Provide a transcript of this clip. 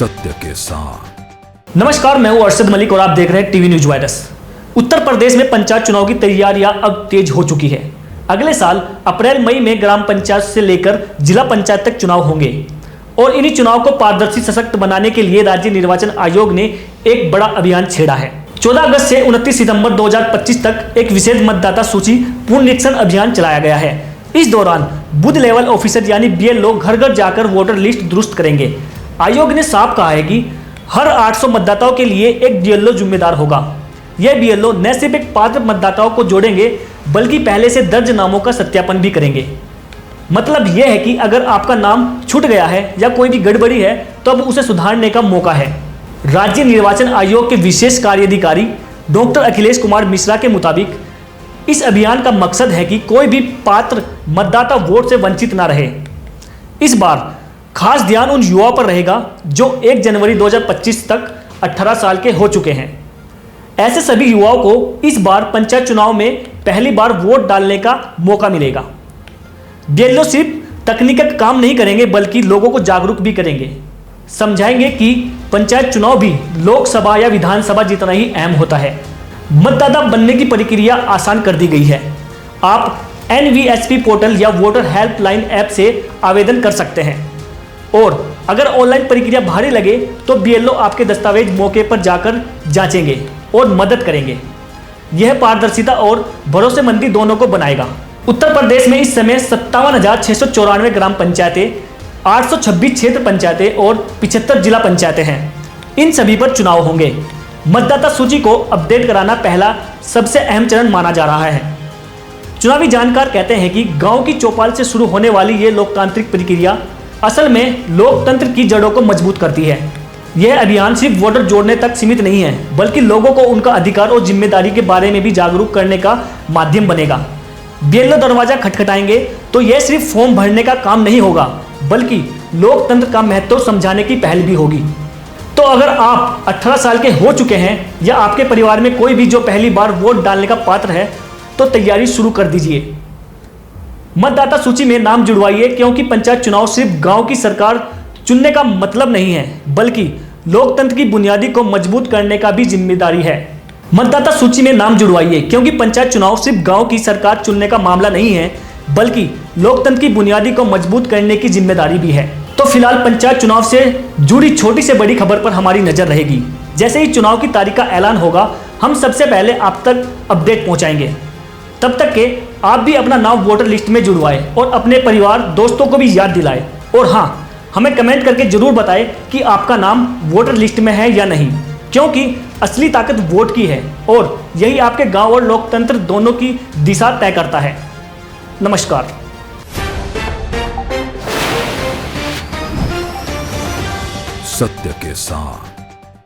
सत्य के साथ। नमस्कार, मैं हूं अरशद मलिक और आप देख रहे हैं TV news virus. Uttar Pradesh में पंचायत चुनाव की तैयारियां अब तेज हो चुकी है। अगले साल अप्रैल मई में ग्राम पंचायत से लेकर जिला पंचायत तक चुनाव होंगे और इन्हीं चुनाव को पारदर्शी सशक्त बनाने के लिए राज्य निर्वाचन आयोग ने एक बड़ा अभियान छेड़ा है। 14 अगस्त से 29 सितंबर 2025 तक एक विशेष मतदाता सूची पुनरीक्षण अभियान चलाया गया है। इस दौरान बूथ लेवल ऑफिसर यानी BLO घर घर जाकर वोटर लिस्ट दुरुस्त करेंगे। आयोग ने साफ कहा है कि हर 800 मतदाताओं के लिए एक BLO जिम्मेदार होगा। यह BLO न सिर्फ एक पात्र मतदाताओं को जोड़ेंगे बल्कि पहले से दर्ज नामों का सत्यापन भी करेंगे। मतलब यह है कि अगर आपका नाम छूट गया है या कोई भी गड़बड़ी है तो अब उसे सुधारने का मौका है। राज्य निर्वाचन आयोग के विशेष कार्याधिकारी डॉक्टर अखिलेश कुमार मिश्रा के मुताबिक इस अभियान का मकसद है कि कोई भी पात्र मतदाता वोट से वंचित ना रहे। इस बार खास ध्यान उन युवाओं पर रहेगा जो 1 जनवरी 2025 तक 18 साल के हो चुके हैं। ऐसे सभी युवाओं को इस बार पंचायत चुनाव में पहली बार वोट डालने का मौका मिलेगा। BLO सिर्फ तकनीकी काम नहीं करेंगे बल्कि लोगों को जागरूक भी करेंगे, समझाएंगे कि पंचायत चुनाव भी लोकसभा या विधानसभा जितना ही अहम होता है। मतदाता बनने की प्रक्रिया आसान कर दी गई है। आप NVSP पोर्टल या वोटर हेल्पलाइन ऐप से आवेदन कर सकते हैं और अगर ऑनलाइन प्रक्रिया भारी लगे तो BLO आपके दस्तावेज मौके पर जाकर जांचेंगे और मदद करेंगे। यह पारदर्शिता और भरोसेमंदी दोनों को बनाएगा। उत्तर प्रदेश में इस समय 57,694 ग्राम पंचायतें, 826 क्षेत्र पंचायतें और 75 जिला पंचायतें हैं। इन सभी पर चुनाव होंगे। मतदाता सूची को अपडेट कराना पहला सबसे अहम चरण माना जा रहा है। चुनावी जानकार कहते हैं कि गांव की चौपाल से शुरू होने वाली ये लोकतांत्रिक प्रक्रिया असल में लोकतंत्र की जड़ों को मजबूत करती है। यह अभियान सिर्फ वोटर जोड़ने तक सीमित नहीं है बल्कि लोगों को उनका अधिकार और जिम्मेदारी के बारे में भी जागरूक करने का माध्यम बनेगा। BLO दरवाजा खटखटाएंगे तो यह सिर्फ फॉर्म भरने का काम नहीं होगा बल्कि लोकतंत्र का महत्व समझाने की पहल भी होगी। तो अगर आप 18 साल के हो चुके हैं या आपके परिवार में कोई भी जो पहली बार वोट डालने का पात्र है तो तैयारी शुरू कर दीजिए। मतदाता सूची में नाम जुड़वाइए क्योंकि पंचायत चुनाव सिर्फ गांव की सरकार चुनने का मतलब नहीं है बल्कि लोकतंत्र की बुनियादी को मजबूत करने का भी जिम्मेदारी है। मतदाता सूची में नाम जुड़वाइए क्योंकि पंचायत चुनाव सिर्फ गांव की सरकार चुनने का मामला नहीं है बल्कि लोकतंत्र की बुनियादी को मजबूत करने की जिम्मेदारी भी है। तो फिलहाल पंचायत चुनाव से जुड़ी छोटी से बड़ी खबर पर हमारी नजर रहेगी। जैसे ही चुनाव की तारीख का ऐलान होगा हम सबसे पहले आप तक अपडेट पहुंचाएंगे। तब तक के आप भी अपना नाम वोटर लिस्ट में जुड़वाएं और अपने परिवार दोस्तों को भी याद दिलाएं। और हाँ, हमें कमेंट करके जरूर बताएं कि आपका नाम वोटर लिस्ट में है या नहीं, क्योंकि असली ताकत वोट की है और यही आपके गांव और लोकतंत्र दोनों की दिशा तय करता है। नमस्कार। सत्य के साथ।